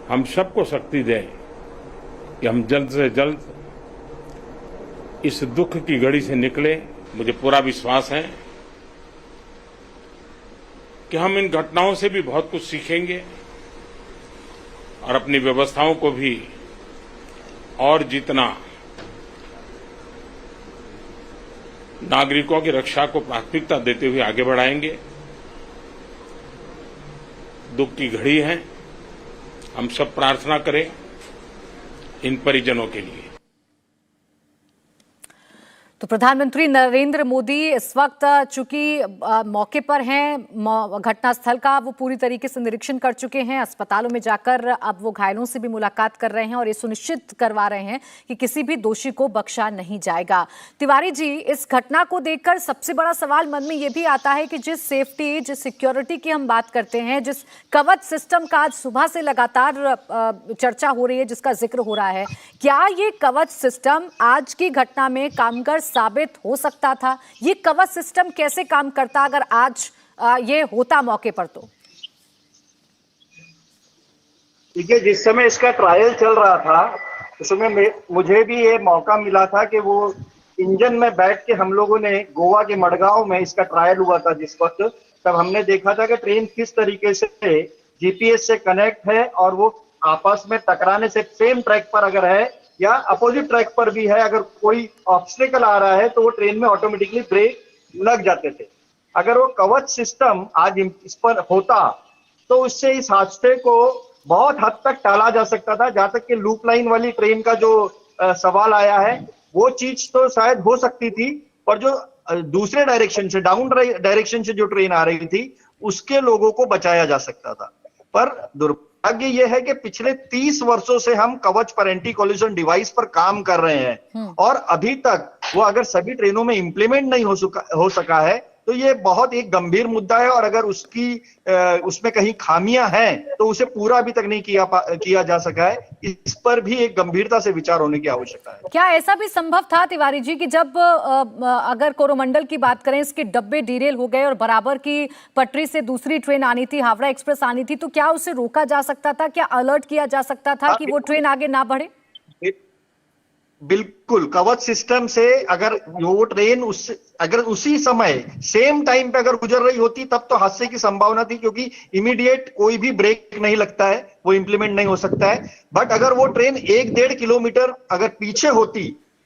E: हम सबको शक्ति दे कि हम जल्द से जल्द इस दुख की घड़ी से निकले। मुझे पूरा विश्वास है कि हम इन घटनाओं से भी बहुत कुछ सीखेंगे और अपनी व्यवस्थाओं को भी और जितना नागरिकों की रक्षा को प्राथमिकता देते हुए आगे बढ़ाएंगे। दुख की घड़ी है, हम सब प्रार्थना करें इन परिजनों के लिए।
A: तो प्रधानमंत्री नरेंद्र मोदी इस वक्त चूंकि मौके पर हैं, घटनास्थल का वो पूरी तरीके से निरीक्षण कर चुके हैं। अस्पतालों में जाकर अब वो घायलों से भी मुलाकात कर रहे हैं और ये सुनिश्चित करवा रहे हैं कि किसी भी दोषी को बख्शा नहीं जाएगा। तिवारी जी, इस घटना को देखकर सबसे बड़ा सवाल मन में ये भी आता है कि जिस सेफ्टी, जिस सिक्योरिटी की हम बात करते हैं, जिस कवच सिस्टम का आज सुबह से लगातार चर्चा हो रही है, जिसका जिक्र हो रहा है, क्या ये कवच सिस्टम आज की घटना में कामगर साबित हो सकता था? ये कवच सिस्टम कैसे काम करता अगर आज ये होता मौके पर? तो
C: देखिए, जिस समय इसका ट्रायल चल रहा था उस समय मुझे भी ये मौका मिला था कि वो इंजन में बैठ के हम लोगों ने गोवा के मडगांव में इसका ट्रायल हुआ था जिस वक्त, तब हमने देखा था कि ट्रेन किस तरीके से जीपीएस से कनेक्ट है और वो आपस में टकराने से सेम ट्रैक पर अगर है या अपोजिट ट्रैक पर भी है, अगर कोई ऑब्स्टेकल आ रहा है तो वो ट्रेन में ऑटोमेटिकली ब्रेक लग जाते थे। अगर वो कवच सिस्टम आज इस पर होता तो उससे इस हादसे को बहुत हद तक टाला जा सकता था। जहां तक कि लूप लाइन वाली ट्रेन का जो सवाल आया है, वो चीज तो शायद हो सकती थी, पर जो दूसरे डायरेक्शन से, डाउन डायरेक्शन से जो ट्रेन आ रही थी, उसके लोगों को बचाया जा सकता था। पर दुर्भाग्य यह है कि पिछले 30 वर्षों से हम कवच पर, एंटी कोलिजन डिवाइस पर काम कर रहे हैं और अभी तक वो अगर सभी ट्रेनों में इंप्लीमेंट नहीं हो सका है तो ये बहुत एक गंभीर मुद्दा है। और अगर उसमें कहीं खामियां हैं तो उसे पूरा अभी तक नहीं किया जा सका है। इस पर भी एक गंभीरता से विचार होने की आवश्यकता है।
A: क्या ऐसा भी संभव था तिवारी जी कि जब अगर कोरोमंडल की बात करें, इसके डब्बे डिरेल हो गए और बराबर की पटरी से दूसरी ट्रेन आनी थी, हावड़ा एक्सप्रेस आनी थी, तो क्या उसे रोका जा सकता था? क्या अलर्ट किया जा सकता था कि वो ट्रेन आगे ना बढ़े?
C: बिल्कुल, कवच सिस्टम से अगर वो ट्रेन अगर उसी समय सेम टाइम पे अगर गुजर रही होती तब तो हादसे की संभावना थी, क्योंकि इमीडिएट कोई भी ब्रेक नहीं लगता है, वो इंप्लीमेंट नहीं हो सकता है। बट अगर वो ट्रेन 1-1.5 किलोमीटर अगर पीछे होती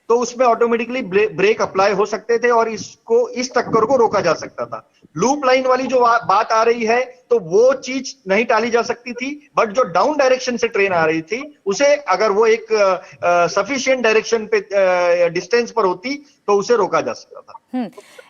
C: तो उसमें ऑटोमेटिकली ब्रेक अप्लाई हो सकते थे और इस टक्कर को रोका जा सकता था। लूप लाइन वाली जो बात आ रही है, तो वो चीज नहीं टाली जा सकती थी, बट जो डाउन डायरेक्शन से ट्रेन आ रही थी उसे अगर वो एक सफिशिएंट डायरेक्शन पे डिस्टेंस पर होती तो उसे रोका जा सकता था।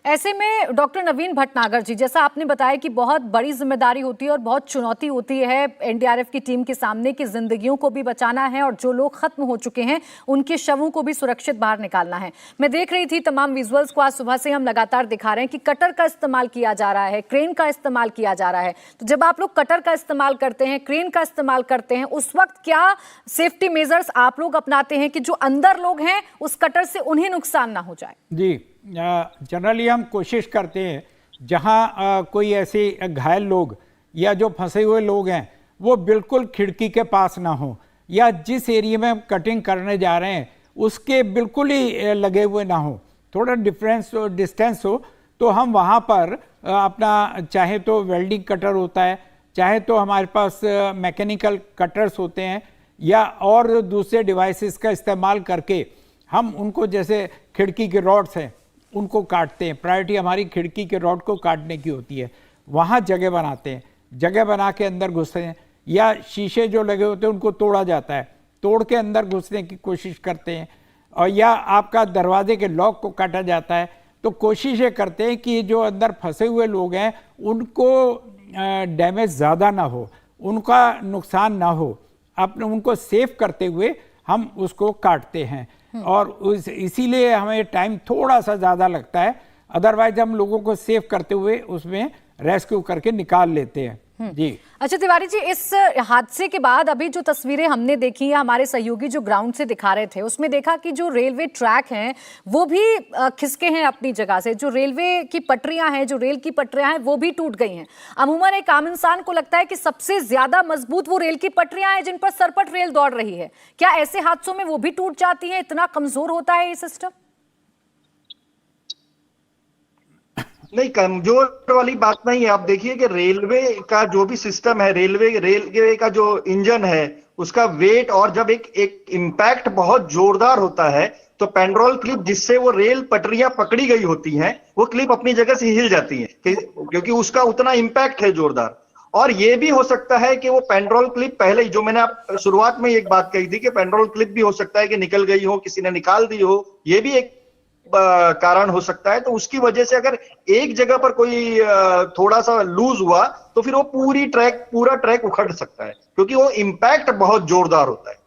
A: ऐसे में डॉक्टर नवीन भटनागर जी, जैसा आपने बताया कि बहुत बड़ी जिम्मेदारी होती है और बहुत चुनौती होती है एनडीआरएफ की टीम के सामने कि जिंदगियों को भी बचाना है और जो लोग खत्म हो चुके हैं उनके शवों को भी सुरक्षित बाहर निकालना है। मैं देख रही थी तमाम विजुअल्स को, आज सुबह से हम लगातार दिखा रहे हैं कि कटर का इस्तेमाल किया जा रहा है, क्रेन का इस्तेमाल किया जा रहा है। तो जब आप लोग कटर का इस्तेमाल करते हैं, क्रेन का इस्तेमाल करते हैं, उस वक्त क्या सेफ्टी मेजर्स आप लोग अपनाते हैं कि जो अंदर लोग हैं उस कटर से उन्हें नुकसान ना हो जाए?
D: जी, जनरली हम कोशिश करते हैं जहाँ कोई ऐसे घायल लोग या जो फंसे हुए लोग हैं वो बिल्कुल खिड़की के पास ना हो, या जिस एरिया में हम कटिंग करने जा रहे हैं उसके बिल्कुल ही लगे हुए ना हो, थोड़ा डिस्टेंस हो, तो हम वहाँ पर अपना चाहे तो वेल्डिंग कटर होता है, चाहे तो हमारे पास मैकेनिकल कटर्स होते हैं, या और दूसरे डिवाइसेस का इस्तेमाल करके हम उनको, जैसे खिड़की के रॉड्स हैं उनको काटते हैं। प्रायोरिटी हमारी खिड़की के रॉड को काटने की होती है, वहाँ जगह बनाते हैं, जगह बना के अंदर घुसते हैं, या शीशे जो लगे होते हैं उनको तोड़ा जाता है, तोड़ के अंदर घुसने की कोशिश करते हैं, और या आपका दरवाजे के लॉक को काटा जाता है। तो कोशिश ये करते हैं कि जो अंदर फंसे हुए लोग हैं उनको डैमेज ज़्यादा ना हो, उनका नुकसान ना हो, अपने उनको सेफ करते हुए हम उसको काटते हैं। और इसीलिए हमें टाइम थोड़ा सा ज़्यादा लगता है, अदरवाइज हम लोगों को सेव करते हुए उसमें रेस्क्यू करके निकाल लेते हैं। जी
A: अच्छा तिवारी जी, इस हादसे के बाद अभी जो तस्वीरें हमने देखी है, हमारे सहयोगी जो ग्राउंड से दिखा रहे थे, उसमें देखा कि जो रेलवे ट्रैक हैं वो भी खिसके हैं अपनी जगह से, जो रेलवे की पटरियां हैं, जो रेल की पटरियां हैं वो भी टूट गई हैं। अमूमन एक आम इंसान को लगता है कि सबसे ज्यादा मजबूत वो रेल की पटरियां हैं जिन पर सरपट रेल दौड़ रही है। क्या ऐसे हादसों में वो भी टूट जाती है? इतना कमजोर होता है ये सिस्टम?
C: नहीं, कमजोर वाली बात नहीं है। आप देखिए कि रेलवे का जो भी सिस्टम है, रेलवे का जो इंजन है उसका वेट, और जब एक इम्पैक्ट बहुत जोरदार होता है तो पेंड्रोल क्लिप जिससे वो रेल पटरियां पकड़ी गई होती हैं वो क्लिप अपनी जगह से हिल जाती है, क्योंकि उसका उतना इम्पैक्ट है जोरदार। और ये भी हो सकता है कि वो पेंड्रोल क्लिप पहले ही, जो मैंने आप शुरुआत में एक बात कही थी कि पेंड्रोल क्लिप भी हो सकता है कि निकल गई हो, किसी ने निकाल दी हो, ये भी एक कारण हो सकता है। तो उसकी वजह से अगर एक जगह पर कोई थोड़ा सा लूज हुआ तो फिर वो पूरा ट्रैक उखड़ सकता है, क्योंकि वो इम्पैक्ट बहुत जोरदार होता है।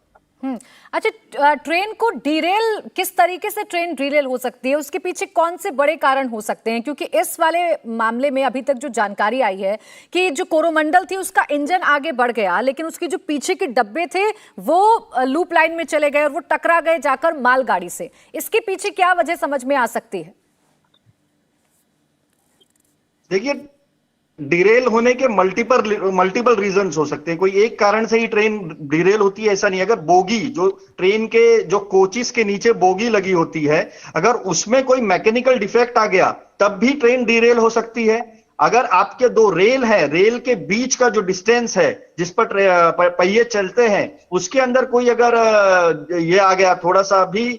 A: अच्छा, ट्रेन को डीरेल, किस तरीके से ट्रेन डीरेल हो सकती है, उसके पीछे कौन से बड़े कारण हो सकते हैं? क्योंकि इस वाले मामले में अभी तक जो जानकारी आई है कि जो कोरोमंडल थी उसका इंजन आगे बढ़ गया, लेकिन उसके जो पीछे के डब्बे थे वो लूप लाइन में चले गए और वो टकरा गए जाकर मालगाड़ी से। इसके पीछे क्या वजह समझ में आ सकती है?
C: देखिए, डिरेल होने के मल्टीपल रीजंस हो सकते हैं। कोई एक कारण से ही ट्रेन डिरेल होती है ऐसा नहीं। अगर बोगी, जो ट्रेन के जो कोचेस के नीचे बोगी लगी होती है, अगर उसमें कोई मैकेनिकल डिफेक्ट आ गया तब भी ट्रेन डिरेल हो सकती है। अगर आपके दो रेल है, रेल के बीच का जो डिस्टेंस है जिस पर पहिए चलते हैं उसके अंदर कोई अगर ये आ गया, थोड़ा सा भी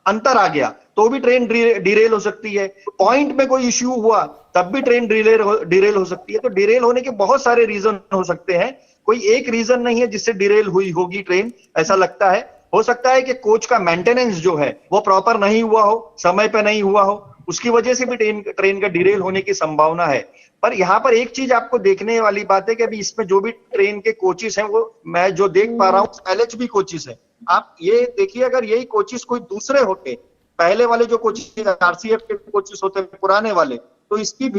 C: अंतर आ गया तो भी ट्रेन डिरेल हो सकती है। पॉइंट में कोई इश्यू हुआ तब भी ट्रेन डिरेल हो सकती है। तो डिरेल होने के बहुत सारे रीजन हो सकते हैं, कोई एक रीजन नहीं है जिससे डिरेल हुई होगी ट्रेन, ऐसा लगता है। हो सकता है कि कोच का मेंटेनेंस जो है वो प्रॉपर नहीं हुआ हो, समय पे नहीं हुआ हो, उसकी वजह से भी ट्रेन का डिरेल होने की संभावना है। पर यहाँ पर एक चीज आपको देखने वाली बात है कि अभी इसमें जो भी ट्रेन के कोचेस हैं वो मैं जो देख पा रहा हूँ LHB कोचेस है। आप ये देखिए, अगर यही कोचेस कोई दूसरे होते, पहले वाले जो कोचेस RCF के कोचेस होते पुराने वाले, तो इसकी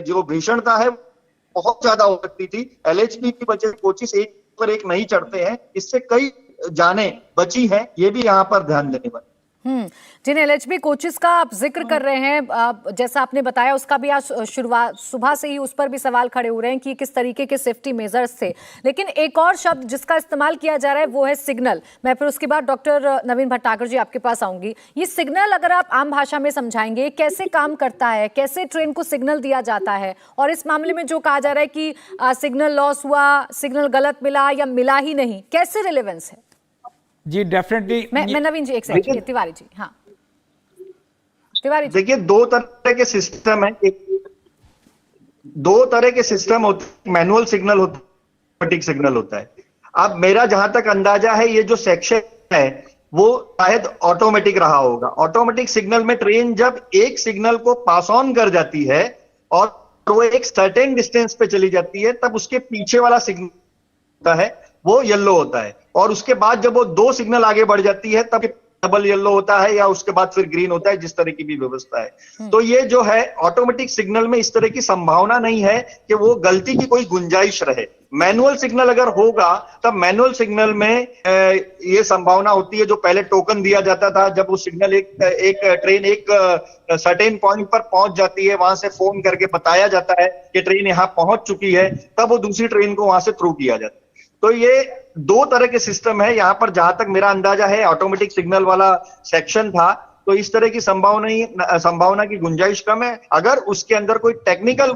C: जो भीषणता है बहुत ज्यादा हो सकती थी। LHB की वजह कोचेस एक पर एक नहीं चढ़ते हैं, इससे कई जानें बची हैं, ये भी यहाँ पर ध्यान देने वाली।
A: जिन LHB कोचेस का आप जिक्र कर रहे हैं, जैसा आपने बताया उसका भी आज शुरुआत सुबह से ही उस पर भी सवाल खड़े हो रहे हैं कि किस तरीके के सेफ्टी मेजर्स थे। लेकिन एक और शब्द जिसका इस्तेमाल किया जा रहा है वो है सिग्नल। मैं फिर उसके बाद डॉक्टर नवीन भटनागर जी आपके पास आऊंगी। ये सिग्नल अगर आप आम भाषा में समझाएंगे, कैसे काम करता है, कैसे ट्रेन को सिग्नल दिया जाता है, और इस मामले में जो कहा जा रहा है कि सिग्नल लॉस हुआ, सिग्नल गलत मिला या मिला ही नहीं, कैसे रिलेवेंस है?
D: जी डेफिनेटली।
A: मैं नवीन जी एक सेकंड, तिवारी जी। हाँ तिवारी जी,
C: देखिए, दो तरह के सिस्टम है। दो तरह के सिस्टम होते, मैनुअल सिग्नल होता है, ऑटोमेटिक सिग्नल होता है। अब मेरा जहां तक अंदाजा है, ये जो सेक्शन है वो शायद ऑटोमेटिक रहा होगा। ऑटोमेटिक सिग्नल में ट्रेन जब एक सिग्नल को पास ऑन कर जाती है और वो एक सर्टेन डिस्टेंस पे चली जाती है, तब उसके पीछे वाला सिग्नल होता है वो येलो होता है, और उसके बाद जब वो दो सिग्नल आगे बढ़ जाती है तब डबल येलो होता है, या उसके बाद फिर ग्रीन होता है, जिस तरह की भी व्यवस्था है। तो ये जो है ऑटोमेटिक सिग्नल में इस तरह की संभावना नहीं है कि वो गलती की कोई गुंजाइश रहे। मैनुअल सिग्नल अगर होगा तब मैनुअल सिग्नल में ये संभावना होती है, जो पहले टोकन दिया जाता था, जब वो सिग्नल एक ट्रेन एक सर्टेन पॉइंट पर पहुंच जाती है, वहां से फोन करके बताया जाता है कि ट्रेन यहां पहुंच चुकी है, तब वो दूसरी ट्रेन को वहां से थ्रू किया जाता है। तो ये दो तरह के सिस्टम है। यहां पर जहां तक मेरा अंदाजा है ऑटोमेटिक सिग्नल वाला सेक्शन था, तो इस तरह की संभावना की गुंजाइश कम है। अगर उसके अंदर कोई टेक्निकल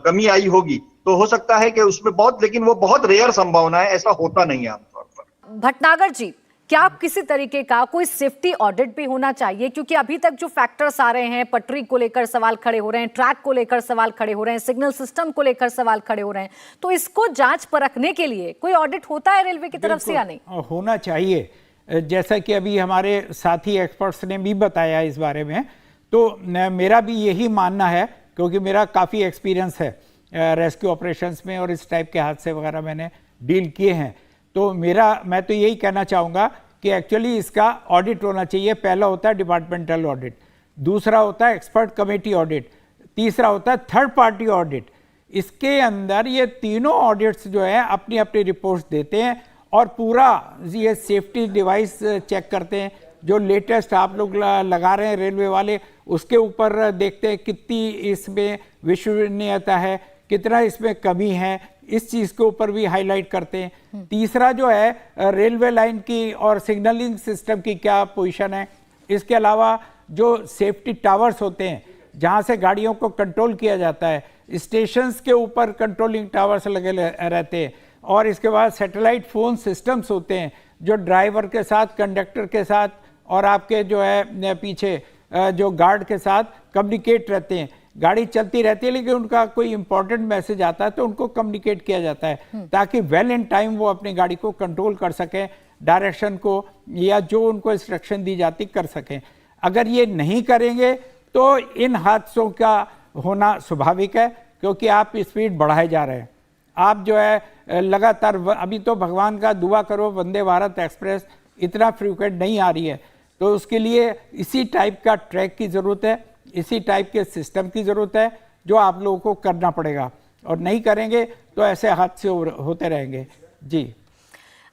C: कमी आई होगी तो हो सकता है कि उसमें बहुत, लेकिन वो बहुत रेयर संभावना है, ऐसा होता नहीं है आमतौर पर।
A: भटनागर जी, क्या किसी तरीके का कोई सेफ्टी ऑडिट भी होना चाहिए? क्योंकि अभी तक जो फैक्टर्स आ रहे हैं, पटरी को लेकर सवाल खड़े हो रहे हैं, ट्रैक को लेकर सवाल खड़े हो रहे हैं, सिग्नल सिस्टम को लेकर सवाल खड़े हो रहे हैं, तो इसको जांच परखने के लिए कोई ऑडिट होता है रेलवे की तरफ से या नहीं?
D: होना चाहिए। जैसा कि अभी हमारे साथी एक्सपर्ट्स ने भी बताया इस बारे में, तो मेरा भी यही मानना है, क्योंकि मेरा काफ़ी एक्सपीरियंस है रेस्क्यू ऑपरेशंस में और इस टाइप के हादसे वगैरह मैंने डील किए हैं। तो मैं तो यही कहना चाहूँगा कि एक्चुअली इसका ऑडिट होना चाहिए। पहला होता है डिपार्टमेंटल ऑडिट, दूसरा होता है एक्सपर्ट कमेटी ऑडिट, तीसरा होता है थर्ड पार्टी ऑडिट। इसके अंदर ये तीनों ऑडिट्स जो है अपनी अपनी रिपोर्ट्स देते हैं और पूरा ये सेफ्टी डिवाइस चेक करते हैं। जो लेटेस्ट आप लोग लगा रहे हैं रेलवे वाले, उसके ऊपर देखते हैं कितनी इसमें विश्वसनीयता है, कितना इसमें कमी है, इस चीज़ के ऊपर भी हाईलाइट करते हैं। तीसरा जो है रेलवे लाइन की और सिग्नलिंग सिस्टम की क्या पोजीशन है। इसके अलावा जो सेफ्टी टावर्स होते हैं जहाँ से गाड़ियों को कंट्रोल किया जाता है, स्टेशंस के ऊपर कंट्रोलिंग टावर्स लगे रहते हैं, और इसके बाद सैटेलाइट फ़ोन सिस्टम्स होते हैं जो ड्राइवर के साथ, कंडक्टर के साथ और आपके जो है पीछे जो गार्ड के साथ कम्युनिकेट रहते हैं। गाड़ी चलती रहती है लेकिन उनका कोई इंपॉर्टेंट मैसेज आता है तो उनको कम्युनिकेट किया जाता है ताकि वेल इन टाइम वो अपनी गाड़ी को कंट्रोल कर सकें, डायरेक्शन को या जो उनको इंस्ट्रक्शन दी जाती कर सकें। अगर ये नहीं करेंगे तो इन हादसों का होना स्वाभाविक है, क्योंकि आप स्पीड बढ़ाए जा रहे हैं। आप जो है लगातार, अभी तो भगवान का दुआ करो वंदे भारत एक्सप्रेस इतना फ्रीक्वेंट नहीं आ रही है, तो उसके लिए इसी टाइप का ट्रैक की ज़रूरत है, इसी टाइप के सिस्टम की ज़रूरत है जो आप लोगों को करना पड़ेगा, और नहीं करेंगे तो ऐसे हादसे होते रहेंगे। जी,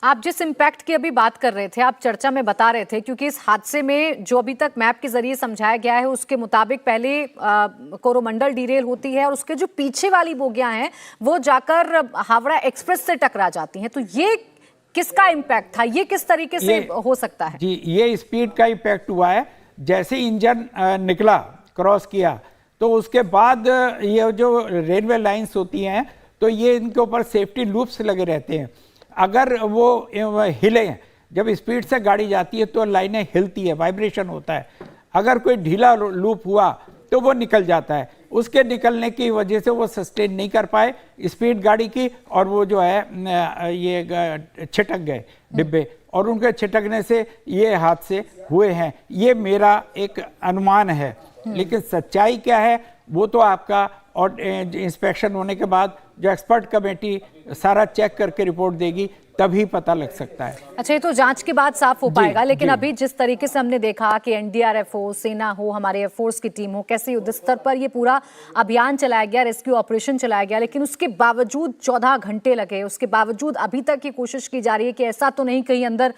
A: आप जिस इम्पैक्ट की अभी बात कर रहे थे, आप चर्चा में बता रहे थे, क्योंकि इस हादसे में जो अभी तक मैप के जरिए समझाया गया है उसके मुताबिक पहले कोरोमंडल डिरेल होती है और उसके जो पीछे वाली बोगियां हैं वो जाकर हावड़ा एक्सप्रेस से टकरा जाती हैं। तो ये किसका इम्पैक्ट था, ये किस तरीके से हो सकता है?
D: जी, ये स्पीड का इम्पैक्ट हुआ है। जैसे इंजन निकला, क्रॉस किया, तो उसके बाद ये जो रेलवे लाइंस होती हैं तो ये इनके ऊपर सेफ्टी लूप्स लगे रहते हैं। अगर वो हिले, जब स्पीड से गाड़ी जाती है तो लाइनें हिलती है, वाइब्रेशन होता है। अगर कोई ढीला लूप हुआ तो वो निकल जाता है। उसके निकलने की वजह से वो सस्टेन नहीं कर पाए स्पीड गाड़ी की, और वो जो है ये छिटक गए डिब्बे, और उनके छिटकने से ये हादसे हुए हैं। ये मेरा एक अनुमान है, लेकिन सच्चाई क्या है वो तो आपका और इंस्पेक्शन होने के बाद जो एक्सपर्ट कमेटी सारा चेक करके रिपोर्ट देगी तभी पता लग सकता है।
A: अच्छा, ये तो जांच के बाद साफ हो पाएगा, लेकिन अभी जिस तरीके से हमने देखा कि एनडीआरएफ हो, सेना हो, हमारे एयरफोर्स की टीम हो, कैसे युद्ध स्तर पर ये पूरा अभियान चलाया गया, रेस्क्यू ऑपरेशन चलाया गया, लेकिन उसके बावजूद 14 घंटे लगे। उसके बावजूद अभी तक ये कोशिश की जा रही है कि ऐसा तो नहीं कहीं अंदर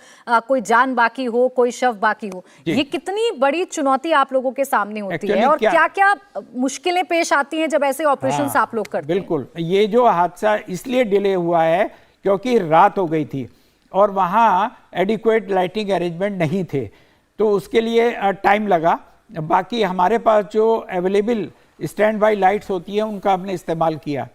A: कोई जान बाकी हो, कोई शव बाकी हो। ये कितनी बड़ी चुनौती आप लोगों के सामने होती है और क्या क्या मुश्किलें पेश आती हैं जब ऐसे ऑपरेशन आप लोग करते हैं?
D: बिल्कुल, ये जो हादसा इसलिए डिले हुआ है क्योंकि रात हो गई थी और वहाँ एडिक्वेट लाइटिंग अरेंजमेंट नहीं थे, तो उसके लिए टाइम लगा। बाकी हमारे पास जो अवेलेबल स्टैंड बाई लाइट्स होती हैं उनका हमने इस्तेमाल किया,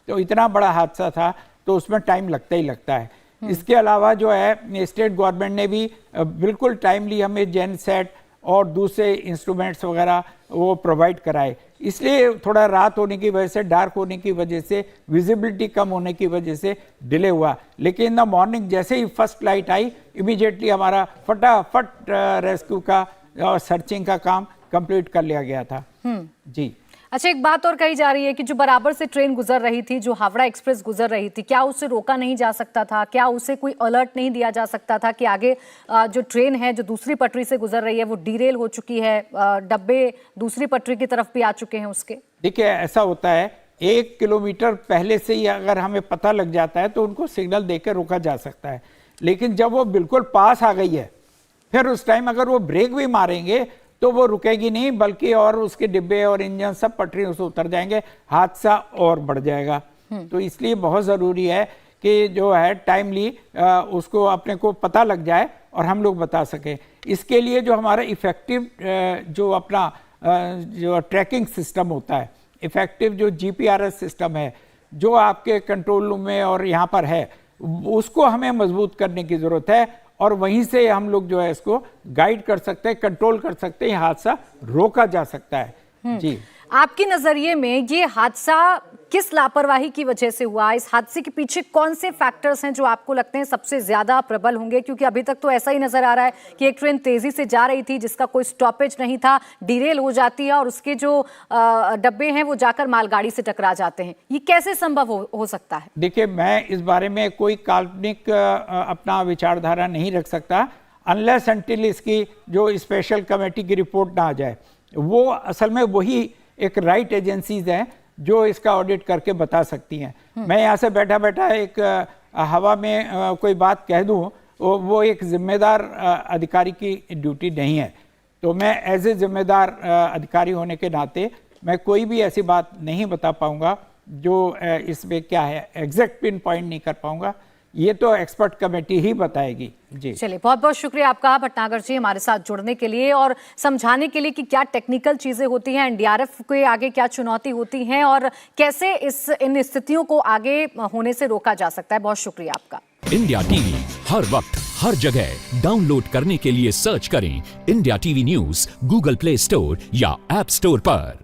D: तो इतना बड़ा हादसा था तो उसमें टाइम लगता ही लगता है। इसके अलावा जो है स्टेट गवर्नमेंट ने भी बिल्कुल टाइमली हमें जेन सेट और दूसरे इंस्ट्रूमेंट्स वगैरह वो प्रोवाइड कराए। इसलिए थोड़ा रात होने की वजह से, डार्क होने की वजह से, विजिबिलिटी कम होने की वजह से डिले हुआ। लेकिन इन द मॉर्निंग जैसे ही फर्स्ट लाइट आई, इमीडिएटली हमारा फटाफट रेस्क्यू का और सर्चिंग का काम कंप्लीट कर लिया गया था। जी।
A: अच्छा, एक बात और कही जा रही है कि जो बराबर से ट्रेन गुजर रही थी, जो हावड़ा एक्सप्रेस गुजर रही थी, क्या उसे रोका नहीं जा सकता था? क्या उसे कोई अलर्ट नहीं दिया जा सकता था कि आगे जो ट्रेन है जो दूसरी पटरी से गुजर रही है वो डीरेल हो चुकी है, डब्बे दूसरी पटरी की तरफ भी आ चुके हैं उसके?
D: देखिए, ऐसा होता है 1 किलोमीटर पहले से ही अगर हमें पता लग जाता है तो उनको सिग्नल देकर रोका जा सकता है। लेकिन जब वो बिल्कुल पास आ गई है, फिर उस टाइम अगर वो ब्रेक भी मारेंगे तो वो रुकेगी नहीं, बल्कि और उसके डिब्बे और इंजन सब पटरियों से उतर जाएंगे, हादसा और बढ़ जाएगा। तो इसलिए बहुत ज़रूरी है कि जो है टाइमली उसको अपने को पता लग जाए और हम लोग बता सकें। इसके लिए जो हमारा इफ़ेक्टिव जो अपना जो ट्रैकिंग सिस्टम होता है, इफ़ेक्टिव जो GPRS सिस्टम है जो आपके कंट्रोल रूम में और यहाँ पर है, उसको हमें मजबूत करने की ज़रूरत है और वहीं से हम लोग जो है इसको गाइड कर सकते हैं, कंट्रोल कर सकते हैं, हादसा रोका जा सकता है। जी,
A: आपके नजरिए में ये हादसा किस लापरवाही की वजह से हुआ? इस हादसे के पीछे कौन से फैक्टर्स हैं जो आपको लगते हैं सबसे ज्यादा प्रबल होंगे? क्योंकि अभी तक तो ऐसा ही नजर आ रहा है कि एक ट्रेन तेजी से जा रही थी जिसका कोई स्टॉपेज नहीं था, डिरेल हो जाती है और उसके जो डब्बे हैं वो जाकर मालगाड़ी से टकरा जाते हैं। ये कैसे संभव हो सकता है?
D: देखिए, मैं इस बारे में कोई काल्पनिक अपना विचारधारा नहीं रख सकता अनलेस अनटिल इसकी जो स्पेशल कमेटी की रिपोर्ट ना आ जाए। वो असल में वही एक राइट एजेंसीज हैं जो इसका ऑडिट करके बता सकती हैं। मैं यहाँ से बैठा बैठा एक हवा में कोई बात कह दूँ, वो एक जिम्मेदार अधिकारी की ड्यूटी नहीं है। तो मैं एज ए जिम्मेदार अधिकारी होने के नाते मैं कोई भी ऐसी बात नहीं बता पाऊँगा जो इसमें क्या है एग्जैक्ट पिन पॉइंट नहीं कर पाऊँगा। ये तो एक्सपर्ट कमेटी ही बताएगी। जी,
A: चलिए, बहुत बहुत शुक्रिया आपका भटनागर जी हमारे साथ जुड़ने के लिए और समझाने के लिए कि क्या टेक्निकल चीजें होती हैं, एनडीआरएफ के आगे क्या चुनौती होती हैं और कैसे इन स्थितियों को आगे होने से रोका जा सकता है। बहुत शुक्रिया आपका।
G: इंडिया टीवी हर वक्त हर जगह डाउनलोड करने के लिए सर्च करें India TV news Google play store या ऐप स्टोर पर।